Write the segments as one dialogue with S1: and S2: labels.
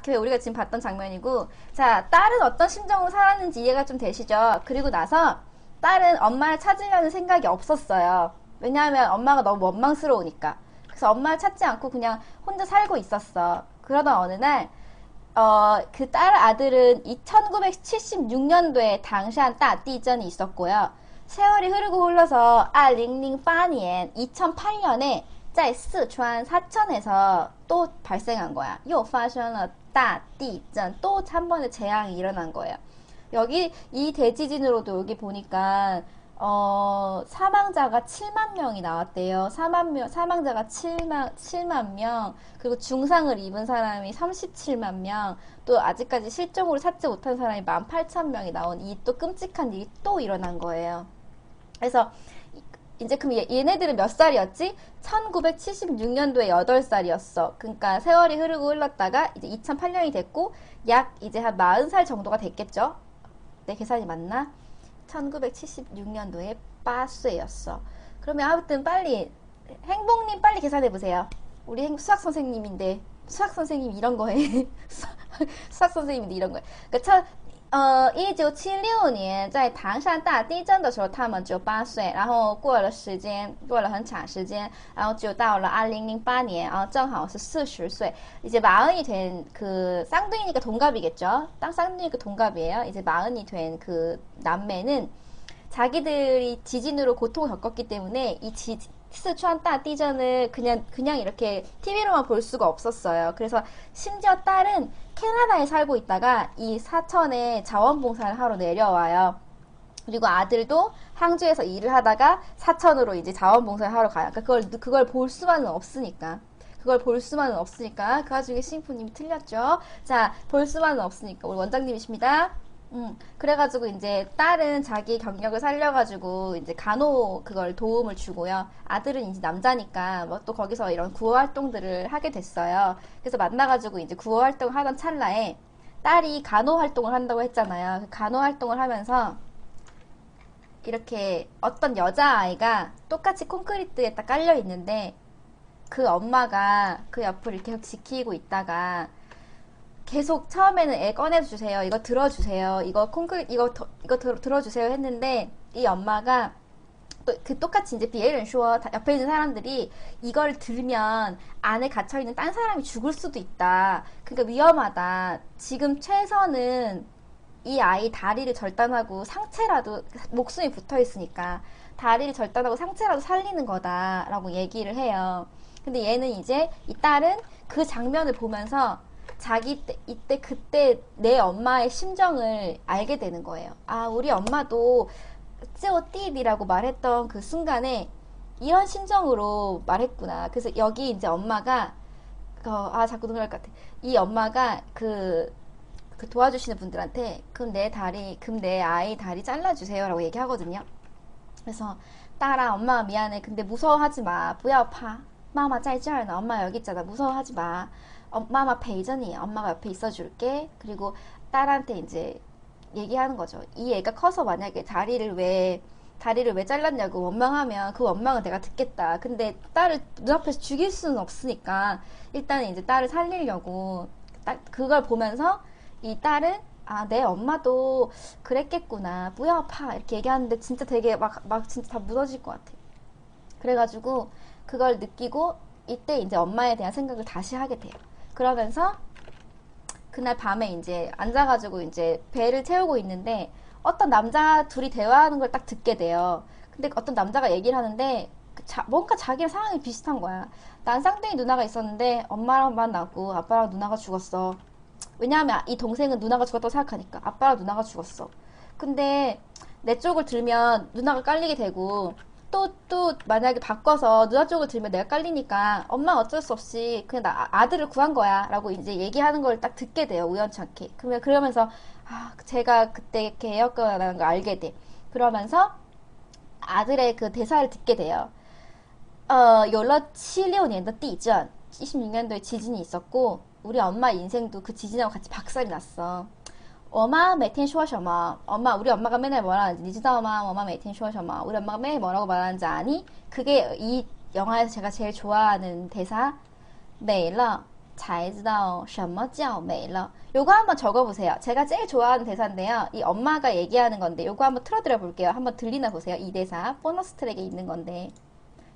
S1: 그 우리가 지금 봤던 장면이고, 자, 딸은 어떤 심정으로 살았는지 이해가 좀 되시죠? 그리고 나서 딸은 엄마를 찾으려는 생각이 없었어요. 왜냐하면 엄마가 너무 원망스러우니까. 그래서 엄마를 찾지 않고 그냥 혼자 살고 있었어. 그러던 어느 날, 그 딸 아들은 1976년도에 당시한 따地震이 있었고요. 세월이 흐르고 흘러서 2008년, 2008년에 在 四川 사천에서 또 발생한 거야. 又发生了大地震, 또 한 번의 재앙이 일어난 거예요. 여기 이 대지진으로도 여기 보니까 사망자가 7만 명이 나왔대요. 사망자가 7만 명, 그리고 중상을 입은 사람이 37만 명, 또 아직까지 실종으로 찾지 못한 사람이 18,000명이 나온 이 또 끔찍한 일이 또 일어난 거예요. 그래서 이제 그럼 얘네들은 몇 살이었지? 1976년도에 8살이었어. 그러니까 세월이 흐르고 흘렀다가 이제 2008년이 됐고 약 이제 한 40살 정도가 됐겠죠? 내 계산이 맞나? 1976년도에 8세였어. 그러면 아무튼 빨리 행복님 빨리 계산해 보세요. 우리 수학 선생님인데 수학 선생님 이런 거 해. 수학 선생님인데 이런 거 해. 그러니까 1976年在唐山大地震的时候他们只有8岁，然后过了很长时间，然后就到了2008年，然后正好是40岁。 이제 마흔이 된 그 쌍둥이니까 동갑이겠죠. 쌍둥이니까 동갑이에요. 이제 마흔이 된 그 남매는 자기들이 지진으로 고통을 겪었기 때문에 이 스촨 따地震을 그냥 이렇게 TV로만 볼 수가 없었어요. 그래서 심지어 딸은 캐나다에 살고 있다가 이 사천에 자원봉사를 하러 내려와요. 그리고 아들도 항주에서 일을 하다가 사천으로 이제 자원봉사를 하러 가요. 그러니까 그걸 볼 수만은 없으니까. 그 와중에 심프님이 틀렸죠. 자, 볼 수만은 없으니까. 우리 원장님이십니다. 그래가지고 이제 딸은 자기 경력을 살려가지고 이제 간호 그걸 도움을 주고요. 아들은 이제 남자니까 뭐 또 거기서 이런 구호 활동들을 하게 됐어요. 그래서 만나가지고 이제 구호 활동을 하던 찰나에 딸이 간호 활동을 한다고 했잖아요. 그 간호 활동을 하면서 이렇게 어떤 여자아이가 똑같이 콘크리트에 딱 깔려 있는데 그 엄마가 그 옆을 이렇게 지키고 있다가 계속 처음에는 애 꺼내주세요. 이거 들어주세요. 이거 들어주세요 했는데 이 엄마가 똑같이 이제 비에른 슈어 옆에 있는 사람들이 이걸 들면 안에 갇혀있는 딴 사람이 죽을 수도 있다. 그러니까 위험하다. 지금 최선은 이 아이 다리를 절단하고 상체라도 목숨이 붙어있으니까 다리를 절단하고 상체라도 살리는 거다라고 얘기를 해요. 근데 얘는 이제 이 딸은 그 장면을 보면서 그때 내 엄마의 심정을 알게 되는 거예요. 아, 우리 엄마도 찌오띠비라고 말했던 그 순간에 이런 심정으로 말했구나. 그래서 여기 이제 엄마가 자꾸 눈물 날 것 같아. 이 엄마가 그 도와주시는 분들한테 그럼 내 아이 다리 잘라주세요라고 얘기하거든요. 그래서 딸아, 엄마 미안해. 근데 무서워하지 마. 不要怕. 마마 在这儿呢. 엄마 여기 있잖아. 무서워하지 마. 엄마 베이전이 엄마가 옆에 있어줄게. 그리고 딸한테 이제 얘기하는 거죠. 이 애가 커서 만약에 다리를 왜 잘랐냐고 원망하면 그 원망은 내가 듣겠다. 근데 딸을 눈앞에서 죽일 수는 없으니까 일단 이제 딸을 살리려고 그걸 보면서 이 딸은 내 엄마도 그랬겠구나. 뿌야파 이렇게 얘기하는데 진짜 되게 막 진짜 다 무너질 것 같아. 그래가지고 그걸 느끼고 이때 이제 엄마에 대한 생각을 다시 하게 돼요. 그러면서 그날 밤에 이제 앉아가지고 이제 배를 채우고 있는데 어떤 남자 둘이 대화하는 걸 딱 듣게 돼요. 근데 어떤 남자가 얘기를 하는데 뭔가 자기랑 상황이 비슷한 거야. 난 쌍둥이 누나가 있었는데 엄마랑 만나고 아빠랑 누나가 죽었어. 왜냐하면 이 동생은 누나가 죽었다고 생각하니까. 아빠랑 누나가 죽었어. 근데 내 쪽을 들면 누나가 깔리게 되고 또 만약에 바꿔서 누나 쪽을 들면 내가 깔리니까 엄마가 어쩔 수 없이 그냥 아들을 구한 거야 라고 이제 얘기하는 걸 딱 듣게 돼요. 우연찮게. 그러면서 제가 그때 이렇게 애였구나라는 걸 알게 돼. 그러면서 아들의 그 대사를 듣게 돼요. 有了76年的地震 76년도에 지진이 있었고 우리 엄마 인생도 그 지진하고 같이 박살이 났어. 我妈每天说什么? 우리 엄마가 맨날 뭐라 하는지, 你知道吗? 我妈每天说什么? 우리 엄마가 맨날 뭐라고 말하는지 아니? 그게 이 영화에서 제가 제일 좋아하는 대사. 美了才知道什么叫美了. 요거 한번 적어보세요. 제가 제일 좋아하는 대사인데요. 이 엄마가 얘기하는 건데 요거 한번 틀어드려 볼게요. 한번 들리나 보세요. 이 대사 보너스 트랙에 있는 건데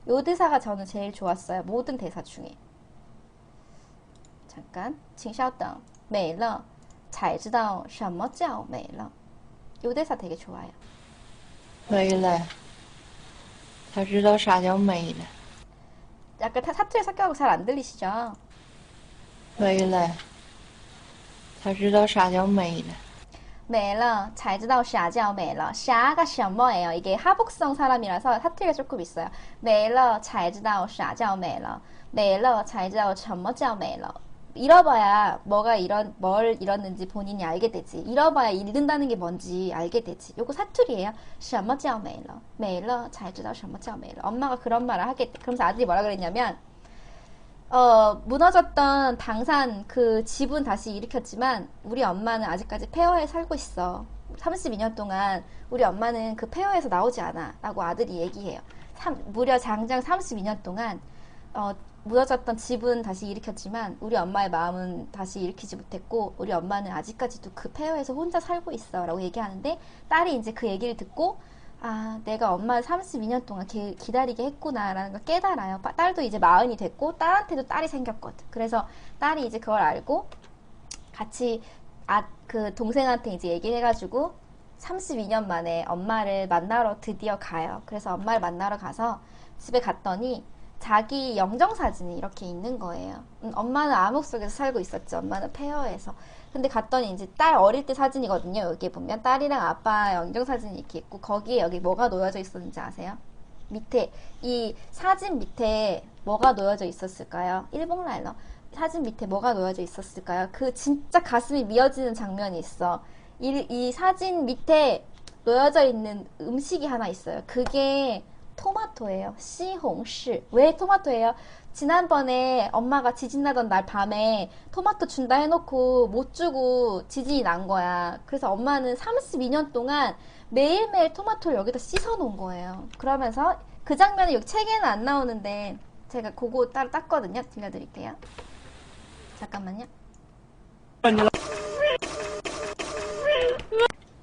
S1: 요 대사가 저는 제일 좋았어요. 모든 대사 중에. 잠깐 请稍等美了才知道什么叫美了. 요 대사 되게 좋아요.
S2: 美了才知道啥叫美了.
S1: 약간 사투리 섞여가고 잘 안 들리시죠?
S2: 美了才知道啥叫美了.
S1: 美了才知道啥叫美了. 샤가 什么예요. 이게 하복성 사람이라서 사투리가 조금 있어요. 美了才知道啥叫美了. 美了才知道什么叫美了. 잃어봐야 뭘 잃었는지 본인이 알게 되지. 잃어봐야 잃는다는 게 뭔지 알게 되지. 요거 사투리예요. 什么叫美了美了才知道什么叫美了. 엄마가 그런 말을 하겠대. 그러면서 아들이 뭐라 그랬냐면 무너졌던 당산 그 집은 다시 일으켰지만 우리 엄마는 아직까지 폐허에 살고 있어. 32년 동안 우리 엄마는 그 폐허에서 나오지 않아 라고 아들이 얘기해요. 무려 장장 32년 동안 무너졌던 집은 다시 일으켰지만 우리 엄마의 마음은 다시 일으키지 못했고 우리 엄마는 아직까지도 그 폐허에서 혼자 살고 있어 라고 얘기하는데 딸이 이제 그 얘기를 듣고 아 내가 엄마를 32년 동안 기다리게 했구나 라는 걸 깨달아요. 딸도 이제 40이 됐고 딸한테도 딸이 생겼거든. 그래서 딸이 이제 그걸 알고 같이 그 동생한테 이제 얘기를 해가지고 32년 만에 엄마를 만나러 드디어 가요. 그래서 엄마를 만나러 가서 집에 갔더니 자기 영정사진이 이렇게 있는 거예요. 엄마는 암흑 속에서 살고 있었죠. 엄마는 폐허에서. 근데 갔더니 이제 딸 어릴 때 사진이거든요. 여기 보면 딸이랑 아빠 영정사진이 이렇게 있고 거기에 여기 뭐가 놓여져 있었는지 아세요? 밑에 이 사진 밑에 뭐가 놓여져 있었을까요? 일본 라이너 사진 밑에 뭐가 놓여져 있었을까요? 그 진짜 가슴이 미어지는 장면이 있어. 이 사진 밑에 놓여져 있는 음식이 하나 있어요. 그게 토마토예요. 시홍시. 왜 토마토예요? 지난번에 엄마가 지진 나던 날 밤에 토마토 준다 해놓고 못 주고 지진이 난 거야. 그래서 엄마는 32년 동안 매일매일 토마토를 여기다 씻어 놓은 거예요. 그러면서 그 장면이 여기 책에는 안 나오는데 제가 그거 따로 땄거든요. 들려드릴게요. 잠깐만요.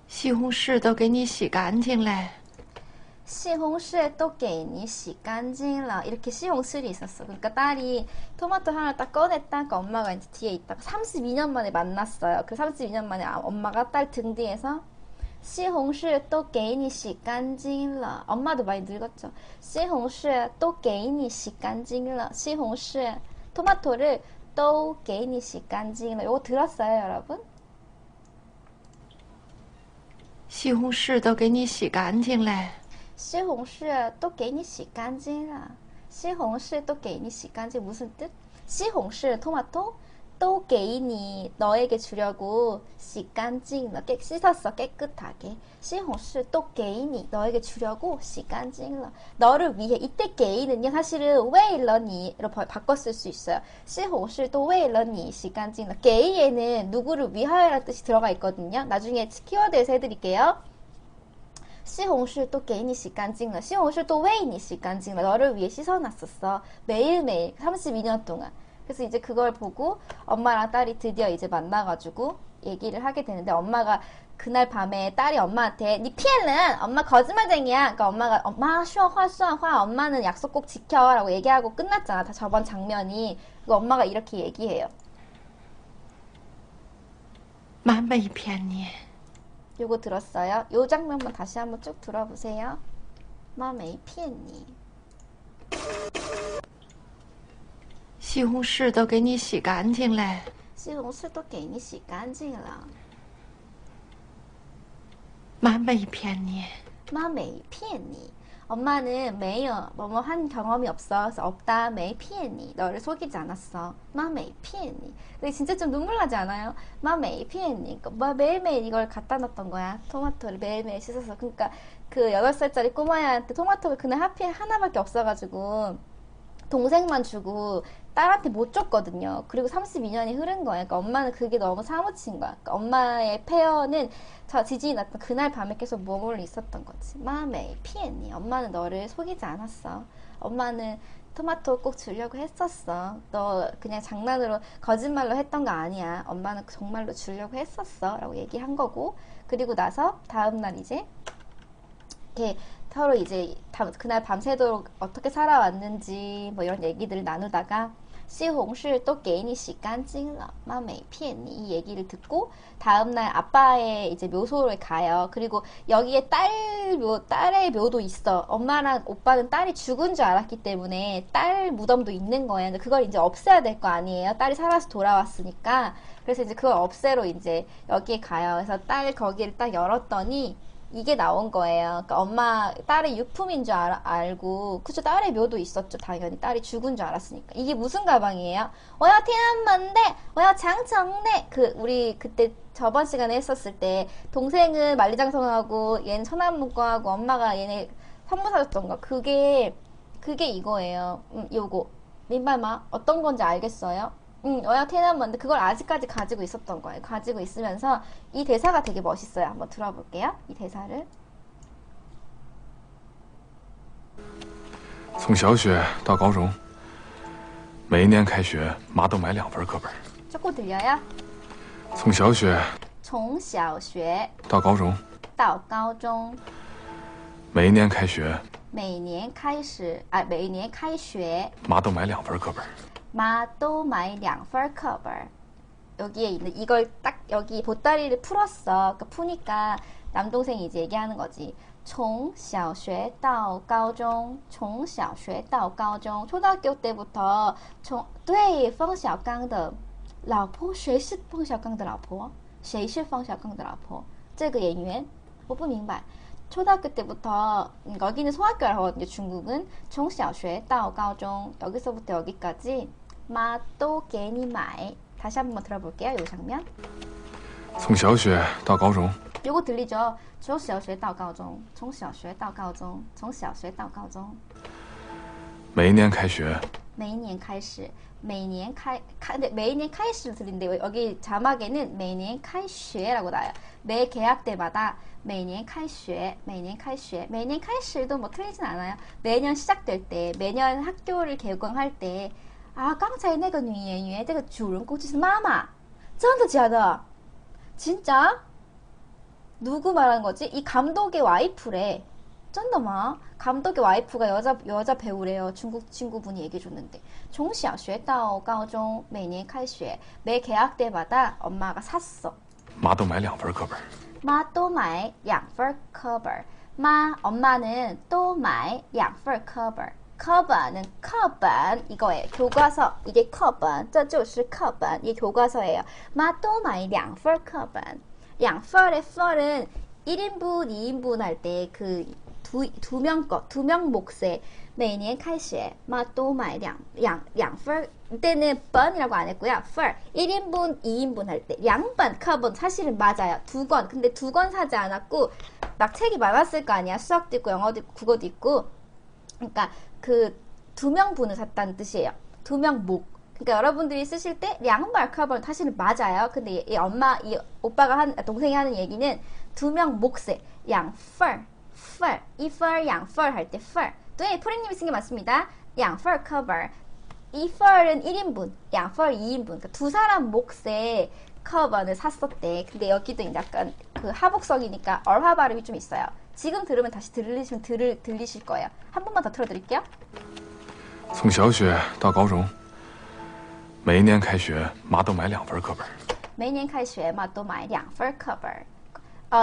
S2: 西红柿都给你洗干净了.
S1: 시홍시 또 게이니 시간징라 이렇게 시홍실이 있었어. 그러니까 딸이 토마토 하나 딱 꺼냈다. 그러니까 엄마가 이제 뒤에 있다가 32년 만에 만났어요. 그 32년 만에 엄마가 딸 등 뒤에서 시홍시 또 게이니 시간징라. 엄마도 많이 늙었죠. 시홍시 또 게이니 시간징라. 시홍시 토마토를 또 게이니 시간징라. 이거 들었어요, 여러분?
S2: 西红柿都给你洗干净了.
S1: 西红柿都给你洗干净了. 西红柿都给你洗干净 무슨 뜻? 西红柿 토마토 또 게이니 너에게 주려고 洗干净了 씻었어 깨끗하게. 西红柿 또 게이니 너에게 주려고 洗干净了 너를 위해. 이때 게이는요 사실은 为了你로 바꿨을 수 있어요. 西红柿 또 为了你洗干净了 게이에는 누구를 위하여라는 뜻이 들어가 있거든요. 나중에 키워드에서 해드릴게요. 西红柿都给你洗干净了. 西红柿都为你洗干净了. 너를 위해 씻어놨었어. 매일매일 32년 동안. 그래서 이제 그걸 보고 엄마랑 딸이 드디어 이제 만나가지고 얘기를 하게 되는데 엄마가 그날 밤에 딸이 엄마한테 니 피엘은 엄마 거짓말쟁이야. 그러니까 엄마가 엄마 수화 엄마는 약속 꼭 지켜 라고 얘기하고 끝났잖아. 다 저번 장면이. 그리고 엄마가 이렇게 얘기해요.
S2: 妈没骗你.
S1: 요거 들었어요? 요 장면만 다시 한번 쭉 들어보세요. 妈没骗你.
S2: 西红柿都给你洗干净了.
S1: 西红柿都给你洗干净了.
S2: 妈没骗你.
S1: 妈没骗你. 엄마는 매여 뭐뭐 한 경험이 없어. 그래서 없다. 没骗你. 너를 속이지 않았어. 妈没骗你. 근데 진짜 좀 눈물 나지 않아요? 妈没骗你. 그러니까 매일매일 이걸 갖다 놨던 거야. 토마토를 매일매일 씻어서. 그러니까 그 8살짜리 꼬마애한테 토마토가 그날 하필 하나밖에 없어가지고 동생만 주고 딸한테 못 줬거든요. 그리고 32년이 흐른 거예요. 그러니까 엄마는 그게 너무 사무친 거야. 그러니까 엄마의 폐허는 저 지진이 났던 그날 밤에 계속 머물러 있었던 거지. 마음에 피했니? 엄마는 너를 속이지 않았어. 엄마는 토마토 꼭 주려고 했었어. 너 그냥 장난으로 거짓말로 했던 거 아니야. 엄마는 정말로 주려고 했었어. 라고 얘기한 거고. 그리고 나서 다음날 이제 이렇게 서로 이제 그날 밤새도록 어떻게 살아왔는지 뭐 이런 얘기들을 나누다가 시홍시 또 개인이 시간징러 마메 피했니 이 얘기를 듣고 다음날 아빠의 이제 묘소를 가요. 그리고 여기에 딸의 묘도 있어. 엄마랑 오빠는 딸이 죽은 줄 알았기 때문에 딸 무덤도 있는 거예요. 근데 그걸 이제 없애야 될 거 아니에요. 딸이 살아서 돌아왔으니까. 그래서 이제 그걸 없애러 이제 여기에 가요. 그래서 딸 거기를 딱 열었더니 이게 나온 거예요. 그러니까 엄마 딸의 유품인 줄 알고 그쵸 딸의 묘도 있었죠. 당연히 딸이 죽은 줄 알았으니까. 이게 무슨 가방이에요? 我要天安门대我要长城대 그 우리 그때 저번 시간에 했었을 때 동생은 만리장성하고 얘는 천안문과하고 엄마가 얘네 선물 사줬던 거 그게 이거예요. 요거 민발마 어떤 건지 알겠어요? 어야 테나먼데 그걸 아직까지 가지고 있었던 거예요. 가지고 있으면서 이 대사가 되게 멋있어요. 한번 들어볼게요. 이 대사를.
S3: 从小学到高中，每一年开学，妈都买2份课本。
S1: 조금 들려요?
S3: 从小学
S1: 从小学
S3: 到高中，
S1: 到高中，
S3: 每一年开学，
S1: 每年开学，
S3: 妈都买2份课本。
S1: 마도 마이 2份课本 여기에 있는 이걸 딱 여기 보따리를 풀었어. 그러니까 푸니까 남동생이 이제 얘기하는 거지. 从小学到高中从小学到高中 초등학교 때부터 对冯小刚的老婆谁是冯小刚的老婆谁是冯小刚的老婆这个演员我不明白 초등학교 때부터 여기는 소학교라고 하거든요. 중국은 从小学到高中 여기서부터 여기까지 마도 괜히 마이 다시 한번 들어볼게요. 이 장면
S3: 从小学到高中，
S1: 요거 들리죠? 从小学到高中从小学到高中从小学到高中
S3: 每一年开学，
S1: 每一年开始每年근데每一年开始들린데 여기 자막에는 每年开学라고 나와요. 매 개학 때마다 每年开学每年开学每年开始도 뭐 틀리진 않아요. 매년 시작될 때 매년 학교를 개강할 때 아, 刚才那个女演员这个主人公就是妈妈真的假的 진짜? 누구 말하는 거지? 이 감독의 와이프래. 쩐다마. 감독의 와이프가 여자 배우래요. 중국 친구분이 얘기해줬는데. 从小学到高中每年开学매 개학 때마다 엄마가 샀어.
S3: 妈都买2份课本。
S1: 마도 마이 2份课本. 마 엄마는 또 마이 2份课本.课本은 课本 이거예요. 교과서. 이게 课本这就是课本 이게 교과서예요. 마도 마이 2份课本. 2份의 份은 1인분, 2인분 할 때 그 두 명 거, 2명 몫에 每年开学 마도 마이 2份 이때는 번이라고 안 했고요. 份 1인분, 2인분 할 때 2번, 课本 사실은 맞아요. 2권. 근데 2권 사지 않았고 막 책이 많았을 거 아니야. 수학도 있고 영어도 있고 국어도 있고 그러니까 그 2명분을 샀다는 뜻이에요. 2명 목. 그러니까 여러분들이 쓰실 때 양말 커버 사실은 맞아요. 근데 이 오빠가 동생이 하는 얘기는 2명 몫에 양펄, 펄, 이펄, 양펄 할 때 펄. 네, 프리님이 쓴 게 맞습니다. 양펄 커버. 이펄은 1인분, 양펄 2인분. 그러니까 두 사람 몫에 커버를 샀었대. 근데 여기도 약간 그 하복성이니까 얼화 발음이 좀 있어요. 지금 들으면 다시 들리실 거예요. 한 번만 더 틀어드릴게요.
S3: 从小学到高中，每一年开学，妈都买2份课本。
S1: 每年开学嘛都买2份课本.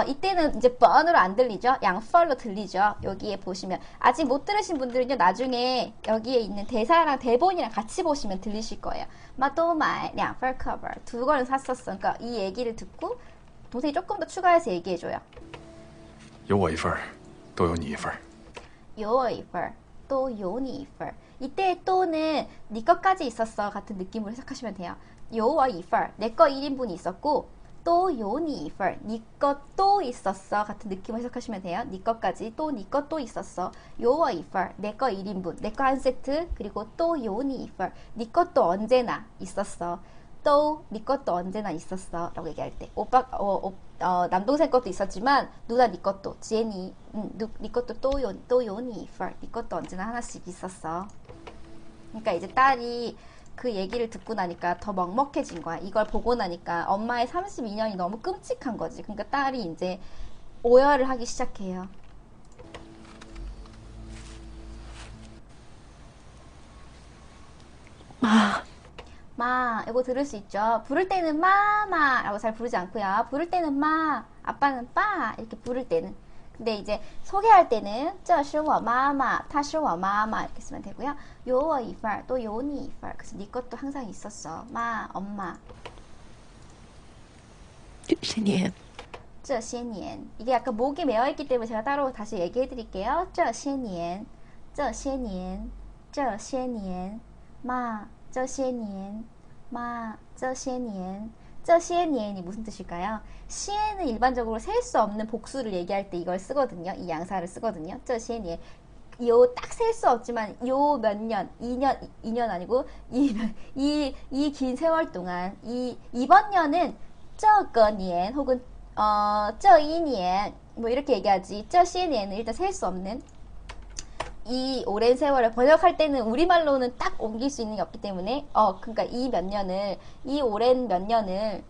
S1: 이때는 이제 번으로 안 들리죠? 양펄로 들리죠? 여기에 보시면 아직 못 들으신 분들은요 나중에 여기에 있는 대사랑 대본이랑 같이 보시면 들리실 거예요. 마도买2份课本. 2권을 샀었어. 그러니까 이 얘기를 듣고 동생이 조금 더 추가해서 얘기해줘요.
S3: 有我1份，都有你1份。
S1: 有我1份，都有你1份. 이때 또는 네 것까지 있었어 같은 느낌으로 해석하시면 돼요. 有我1份, 내 거 1인분이 있었고 또有你1份, 네 것도 있었어 같은 느낌으로 해석하시면 돼요. 네 것까지 또 네 것도 있었어. 有我1份, 내 거 1인분, 내 거 한 세트 그리고 또有你1份, 네 것도 언제나 있었어. 또 네 것도 언제나 있었어 라고 얘기할 때 남동생 것도 있었지만 누나 네 것도 지혜니 네 것도 또有你1份, 네 것도 언제나 하나씩 있었어. 그러니까 이제 딸이 그 얘기를 듣고 나니까 더 먹먹해진 거야. 이걸 보고 나니까 엄마의 32년이 너무 끔찍한 거지. 그러니까 딸이 이제 오열을 하기 시작해요. 마, 이거 들을 수 있죠? 부를 때는 마마라고 잘 부르지 않고요. 부를 때는 마, 아빠는 빠 이렇게 부를 때는. 근데 이제 소개할 때는 这是我妈妈,她是我妈妈 이렇게 쓰면 되고요. 有我一份,또有你一份. 그래서 네 것도 항상 있었어. 마, 엄마.
S2: 这些年
S1: 这些年. 이게 약간 목이 메어있기 때문에 제가 따로 다시 얘기해 드릴게요. 这些年,这些年,这些年, 마, 这些年, 마, 这些年. 这些년이 무슨 뜻일까요? 시에는 일반적으로 셀 수 없는 복수를 얘기할 때 이걸 쓰거든요. 이 양사를 쓰거든요. 这些年. 요 딱 셀 수 없지만 요 몇 년, 2년 아니고 이 긴 세월 동안 이번 년은 这个年 혹은 这一年 뭐 이렇게 얘기하지. 这些年은 일단 셀 수 없는 이 오랜 세월을 번역할 때는 우리말로는 딱 옮길 수 있는 게 없기 때문에 그러니까 이 몇 년을 이 오랜 몇 년을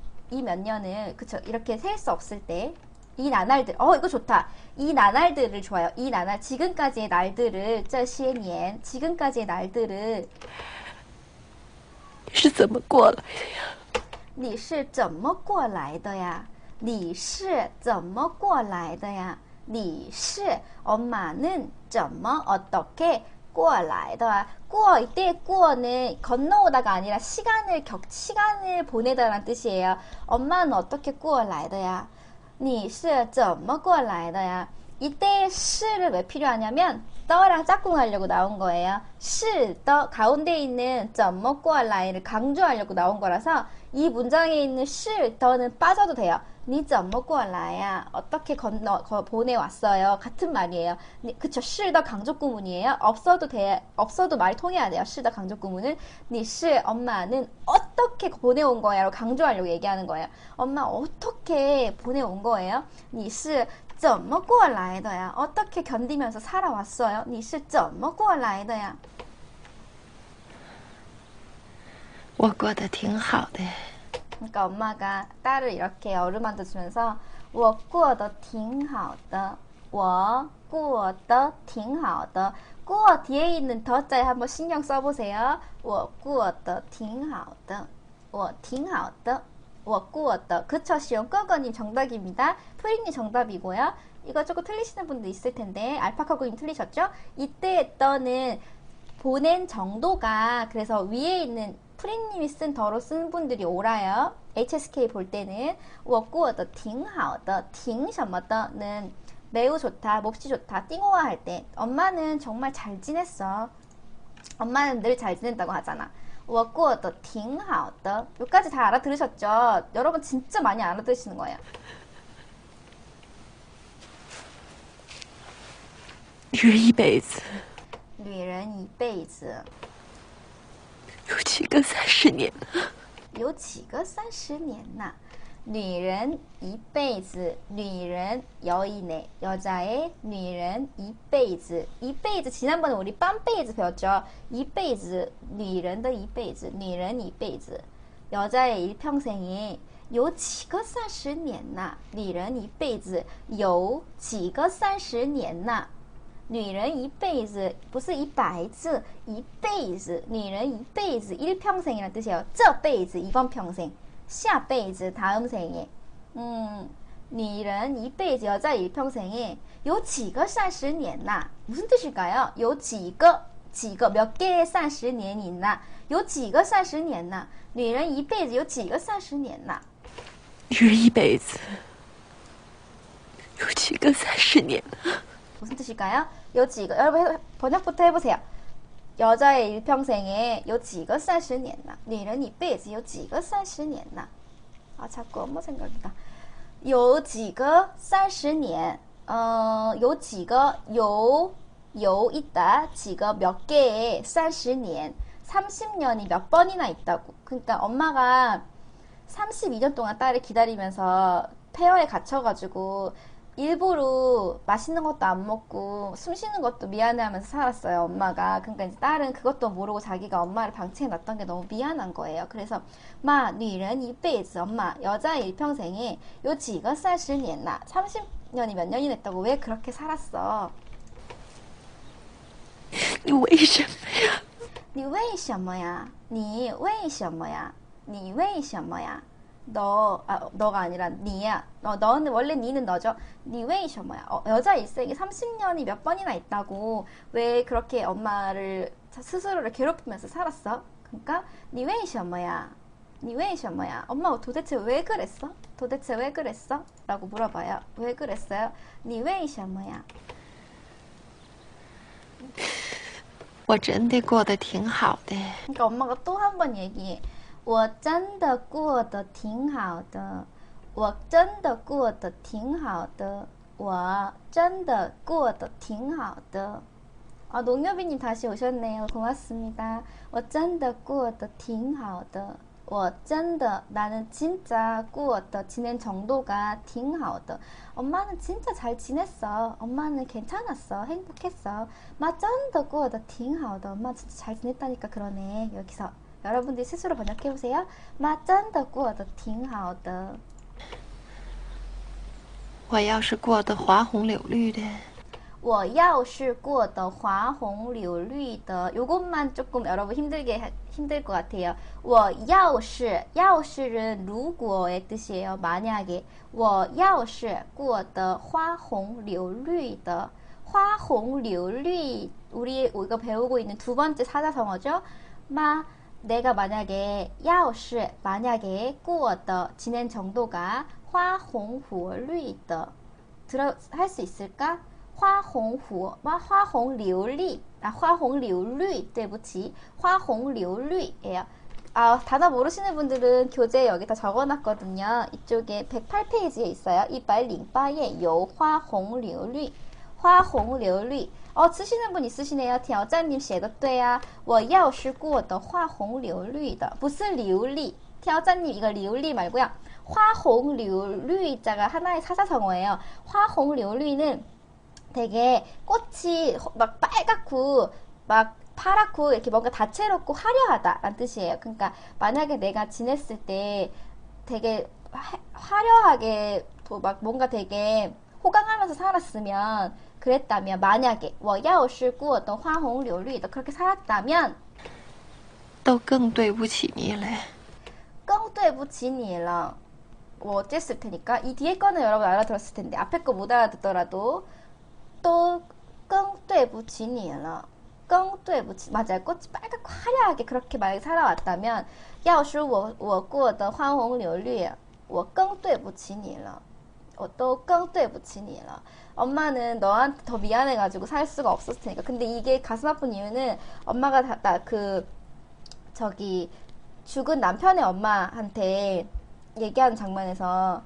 S1: 그쵸 이렇게 셀 수 없을 때 이 나날들 이거 좋다. 이 나날들을 좋아요. 이 나날 지금까지의 날들을 这些年 지금까지의 날들을
S2: 你是怎么过来的呀？
S1: 你是怎么过来的呀？你是怎么过来的呀？你是 엄마는 怎么 어떻게 过来的 过 이때 过는 건너오다가 아니라 시간을 보내다라는 뜻이에요. 엄마는 어떻게 过来的呀? 你是怎么过来的呀? 이때 시를 왜 필요하냐면 떠랑 짝꿍하려고 나온 거예요. 시, 떠 가운데 있는 怎么过来를 강조하려고 나온 거라서 이 문장에 있는 시, 더는 빠져도 돼요. 你怎么过来呀? 어떻게 보내왔어요? 같은 말이에요. 그쵸, 是더 강조 구문이에요. 없어도 말이 통해야 돼요. 是더 강조 구문은 你是 엄마는 어떻게 보내온 거야로 강조하려고 얘기하는 거예요. 엄마 어떻게 보내온 거예요? 你是怎么过来的呀? 어떻게 견디면서 살아왔어요? 你是怎么过来的呀?
S2: 我过得挺好的。
S1: 그러니까 엄마가 딸을 이렇게 어루만져 주면서 我过得挺好的,我过得挺好的. 过 뒤에 있는 더자에 한번 신경 써보세요. 我过得挺好的,我挺好的,我过得. 그쵸, 시온 꺼거님 정답입니다. 프린님 정답이고요. 이거 조금 틀리시는 분도 있을 텐데 알파카구님 틀리셨죠? 이때 떠는 보낸 정도가 그래서 위에 있는 프린님이 쓴 더로 쓴 분들이 옳아요. HSK 볼 때는 我过得挺好的,挺什么的는 매우 좋다, 몹시 좋다, 띵호화 할 때 엄마는 정말 잘 지냈어. 엄마는 늘 잘 지낸다고 하잖아. 我过得挺好的. 여기까지 다 알아들으셨죠? 여러분 진짜 많이 알아들으시는 거예요.
S2: 女人一辈子
S1: 女人一辈子
S2: 有几个30年呢？
S1: 有几个30年呐? 女人一辈子, 女人 여인의, 여자의 女人一辈子, 一辈子 지난번에 우리 빰페이즈 배웠죠? 一辈子, 女人的一辈子, 女人一辈子, 여자의 일평생에 有几个30年呐? 女人一辈子有几个30年呐? 女人一辈子不是100字一辈子女人一辈子 일평생이라는 뜻이에요. 这辈子 이번 평생 下辈子 다음 생에 女人一辈子 여자 일평생에 有几个30年呐? 무슨 뜻일까요? 有几个몇 개의 30年있나? 有几个30年呐? 女人一辈子有几个30年呐?
S2: 女人一辈子有几个30年呢？
S1: 무슨 뜻일까요? 有几个 여러분 번역부터 해보세요. 여자의 일평생에 有几个30年呐? 女人一辈子有几个30年呐? 아 자꾸 엄마 생각이다. 有几个30年 有几个 有있다 几个 몇 개의 30년 30년이 몇 번이나 있다고. 그러니까 엄마가 32년 동안 딸을 기다리면서 폐허에 갇혀가지고 일부러 맛있는 것도 안 먹고 숨 쉬는 것도 미안해하면서 살았어요, 엄마가. 그러니까 이제 딸은 그것도 모르고 자기가 엄마를 방치해 놨던 게 너무 미안한 거예요. 그래서 마, 女人一辈子, 엄마, 여자 일평생에 요 지가 30年나 30년이 몇 년이 됐다고 왜 그렇게 살았어?
S2: 你为什么呀？
S1: 你为什么呀？你为什么呀？你为什么呀？ 너가 아니라 니야. 너는 원래 니는 너죠. 니 왜 이셔뭐야. 여자 일생에 30년이 몇 번이나 있다고 왜 그렇게 엄마를 스스로를 괴롭히면서 살았어? 그러니까 니 왜 이셔뭐야. 니 왜 이셔뭐야. 엄마 도대체 왜 그랬어? 도대체 왜 그랬어? 라고 물어봐요. 왜 그랬어요? 니 왜 이셔뭐야.
S2: 我真的过得挺好的。
S1: 그러니까 엄마가 또 한 번 얘기해. 我真的过得挺好的我真的过得挺好的我真的过得挺好的 농요비님 다시 오셨네요. 고맙습니다. 我真的过得挺好的我真的 나는 진짜 过得 지낸 정도가 挺好的 엄마는 진짜 잘 지냈어. 엄마는 괜찮았어. 행복했어. 妈真的过得挺好的 엄마 진짜 잘 지냈다니까 그러네. 여기서 여러분들이 스스로 번역해보세요. 妈真的过得挺好的
S2: 我要是过得花红柳绿的
S1: 我要是过得花红柳绿的 요것만 조금 여러분 힘들 것 같아요. 我要是 要是는 如果의 뜻이에요. 만약에 我要是过得花红柳绿的花红柳绿 우리 이거 배우고 있는 두 번째 사자성어죠. 마 내가 만약에 要是 만약에 过的 지낸 정도가 花红火绿的 할 수 있을까? 花红火 花红流利 花红流绿 对不起 花红流绿예요. 단어 모르시는 분들은 교재에 여기 다 적어놨거든요. 이쪽에 108페이지에 있어요. 108에 有花红流绿花红流绿 쓰시는 분 있으시네요. 挑战님 写的对啊我要是过的花红流绿的不是流利 挑战님 이거 流利 말고요. 花红流绿 자가 하나의 사자성어예요. 花红流绿는 되게 꽃이 막 빨갛고 막 파랗고 이렇게 뭔가 다채롭고 화려하다 라는 뜻이에요. 그러니까 만약에 내가 지냈을 때 되게 화려하게 막 뭔가 되게 호강하면서 살았으면 그랬다면 만약에 我要是过得花红柳绿的 그렇게 살았다면
S2: 都更对不起你了
S1: 更对不起你了 어쨌을 테니까 이 뒤에 거는 여러분 알아들었을 텐데 앞에 거 못 알아듣더라도 또更对不起你了更对不起 맞아요. 꽃이 빨갛고 화려하게 그렇게 만약에 살아왔다면 要是我过得花红柳绿我更对不起你了또更对不起你了 엄마는 너한테 더 미안해가지고 살 수가 없었을 테니까. 근데 이게 가슴 아픈 이유는 엄마가 죽은 남편의 엄마한테 얘기하는 장면에서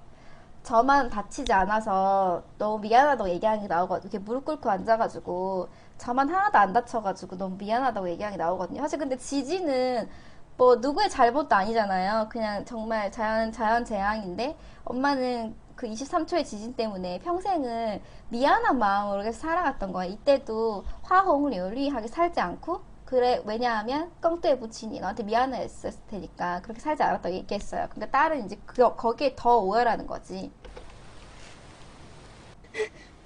S1: 저만 다치지 않아서 너무 미안하다고 얘기하는 게 나오거든요. 이렇게 무릎 꿇고 앉아가지고 저만 하나도 안 다쳐가지고 너무 미안하다고 얘기하는 게 나오거든요. 사실 근데 지진은 뭐 누구의 잘못도 아니잖아요. 그냥 정말 자연 재앙인데 엄마는 그 23초의 지진 때문에 평생을 미안한 마음으로 계속 살아갔던 거예요. 이때도 화홍柳리하게 살지 않고 그래 왜냐하면 껑뚜에 부친이 너한테 미안했을 테니까 그렇게 살지 않았다고 얘기했어요. 그러니까 딸은 이제 거기에 더 오해라는 거지.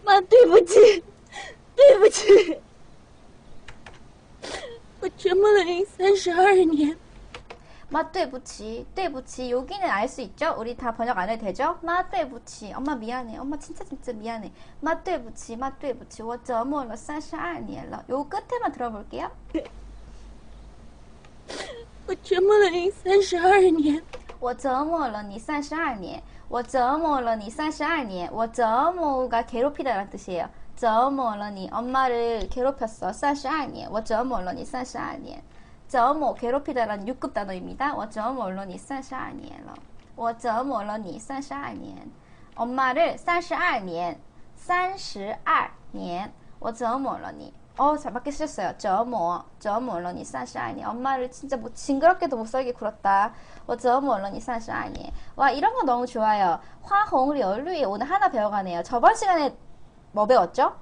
S2: 妈，对不起，对不起，我折磨了您32年。
S1: 마, 对不起, 对不起. 여기는 알 수 있죠? 우리 다 번역 안 해도 되죠? 마, 对不起. 엄마 미안해. 엄마 진짜 미안해. 마, 对不起, 마, 对不起. 我折磨了32年了. 요 끝에만 들어볼게요.
S2: 我折磨了您32年。
S1: 我折磨了你32年. 我折磨了你32年. 我折磨가 괴롭히다라는 뜻이에요. 折磨了你. 엄마를 괴롭혔어. 32年. 我折磨了你32年. 折磨 괴롭히다라는 6급 단어입니다. 我折磨了你32年了. 我折磨了你32年. 엄마를 32年. 32年. 我折磨了你. 잘 맞게 쓰셨어요. 折磨了你 32년. 엄마를 진짜 뭐 징그럽게도 못 살게 굴었다. 我折磨了你 32년. 와, 이런 거 너무 좋아요. 화홍柳绿 오늘 하나 배워가네요. 저번 시간에 뭐 배웠죠?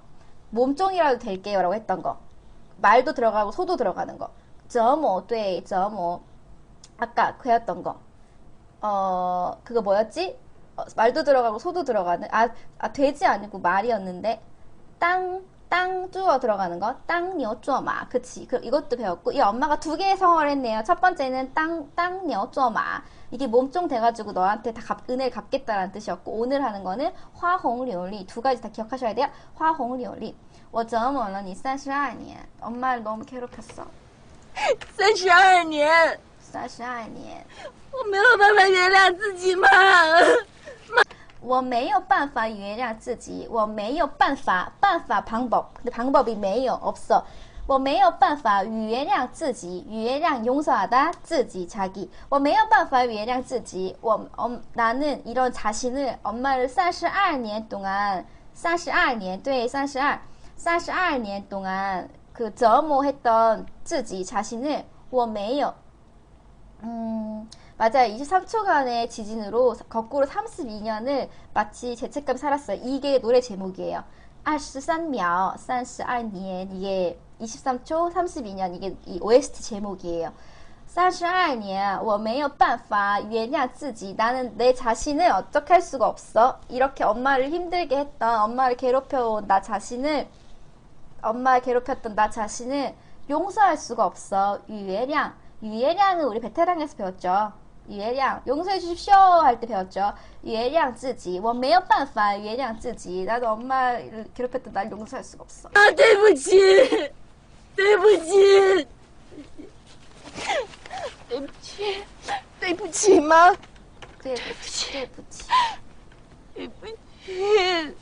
S1: 몸종이라도 될게요 라고 했던 거. 말도 들어가고 소도 들어가는 거. 折磨,对,折磨. 아까 배웠던 거. 그거 뭐였지? 말도 들어가고 소도 들어가는, 돼지 아니고 말이었는데, 땅 주어 들어가는 거. 땅牛 쪼마. 그치. 이것도 배웠고, 이 엄마가 두 개의 성어를 했네요. 첫 번째는 땅牛 쪼마. 이게 몸종 돼가지고 너한테 다 은혜를 갚겠다라는 뜻이었고, 오늘 하는 거는 화홍柳리. 두 가지 다 기억하셔야 돼요. 화홍柳리. 我折磨了你 32년. 엄마를 너무 괴롭혔어.
S2: 32年，
S1: 32년.
S2: 我没有办法原谅自己吗？
S1: 我没有办法原谅自己，我没有办法방법. 근데 방법이 没有 없어. 我没有办法原谅自己, 原谅 용서하다, 自己 자기. 我没有办法原谅自己. 나는 이런 자신을 엄마를 32년 동안 32년, 对, 32년 동안 그折磨했던 自己 자신을 我没有 맞아요. 23초간의 지진으로 거꾸로 32년을 마치 죄책감이 살았어요. 이게 노래 제목이에요. 23秒, 32년. 이게 23초, 32년. 이게 이 OST 제목이에요. 32년, 我没有办法原谅自己. 나는 내 자신을 어떻게 할 수가 없어. 이렇게 엄마를 힘들게 했던, 엄마를 괴롭혀온 나 자신을, 엄마를 괴롭혔던 나 자신을 용서할 수가 없어. 유예량. 유예량은 우리 베테랑에서 배웠죠. 유예량. 용서해 주십시오 할 때 배웠죠. 유예량 自己. 我没有办法原谅自己. 나도 엄마를 괴롭혔던 날 용서할 수가 없어.
S2: 对不起，对不起，对不起，对不起吗？
S1: 对不起.
S2: 对不起。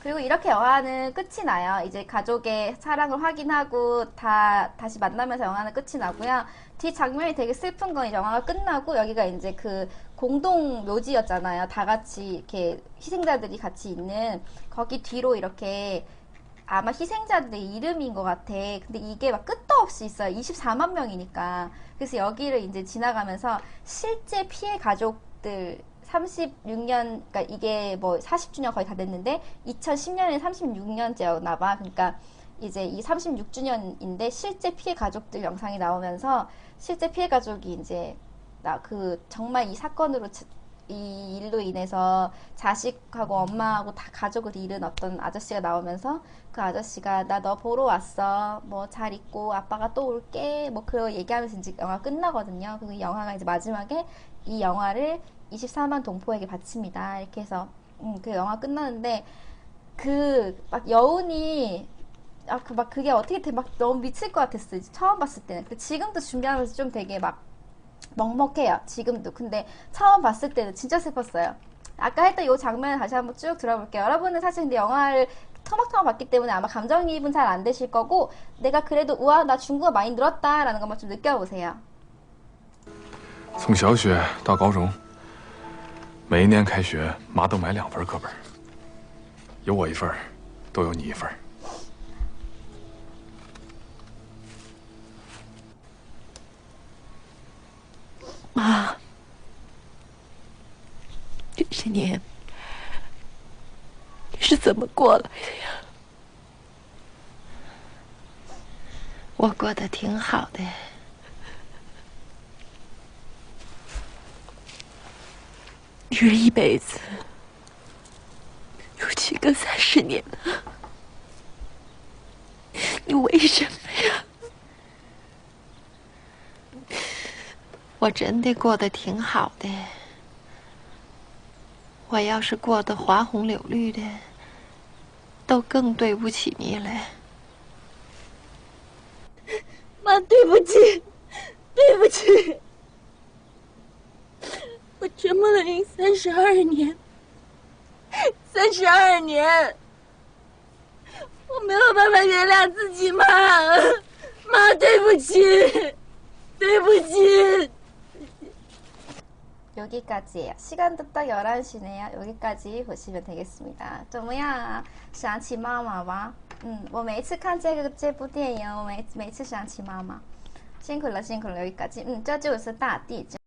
S1: 그리고 이렇게 영화는 끝이 나요. 이제 가족의 사랑을 확인하고 다시 만나면서 영화는 끝이 나고요. 뒤 장면이 되게 슬픈 건 영화가 끝나고 여기가 이제 그 공동 묘지였잖아요. 다 같이 이렇게 희생자들이 같이 있는 거기 뒤로 이렇게 아마 희생자들의 이름인 것 같아. 근데 이게 막 끝도 없이 있어요. 24만 명이니까. 그래서 여기를 이제 지나가면서 실제 피해 가족들 36년, 그러니까 이게 뭐 40주년 거의 다 됐는데 2010년에 36년째였나 봐. 그러니까 이제 이 36주년인데 실제 피해 가족들 영상이 나오면서 실제 피해 가족이 이제 정말 이 사건으로 이 일로 인해서 자식하고 엄마하고 다 가족을 잃은 어떤 아저씨가 나오면서 그 아저씨가 나 너 보러 왔어. 뭐 잘 있고 아빠가 또 올게. 뭐 그런 얘기하면서 이제 영화 끝나거든요. 그 영화가 이제 마지막에 이 영화를 24만 동포에게 바칩니다. 이렇게 해서 그 영화 끝나는데 그 막 여운이 그게 어떻게 막 너무 미칠 것 같았어요. 처음 봤을 때는. 지금도 준비하면서 좀 되게 막 먹먹해요. 지금도. 근데 처음 봤을 때는 진짜 슬펐어요. 아까 했던 이 장면을 다시 한번 쭉 들어볼게요. 여러분은 사실 근데 영화를 토막토막 봤기 때문에 아마 감정이입은 잘 안 되실 거고 내가 그래도 우와 나 중국어 많이 늘었다라는 것만 좀 느껴보세요.
S3: 从小学到高中，每一年开学，妈都买2份课本，有我一份，都有你一份。
S2: 妈，这些年你是怎么过来的呀？
S4: 我过得挺好的。
S2: 女人一辈子有几个30年呢？你为什么呀？
S4: 我真的过得挺好的。我要是过得花红柳绿的，都更对不起你了。
S2: 妈，对不起，对不起。我折磨了您32年，32年，我没有办法原谅自己，妈，妈，对不起，对不起。
S1: 여기까지예요. 시간도 딱 11시네요. 여기까지 보시면 되겠습니다. 怎么样啊？想起妈妈吗？我每一次看这部电影，我每次想起妈妈。辛苦了，辛苦了，여기까지。这就是大地震。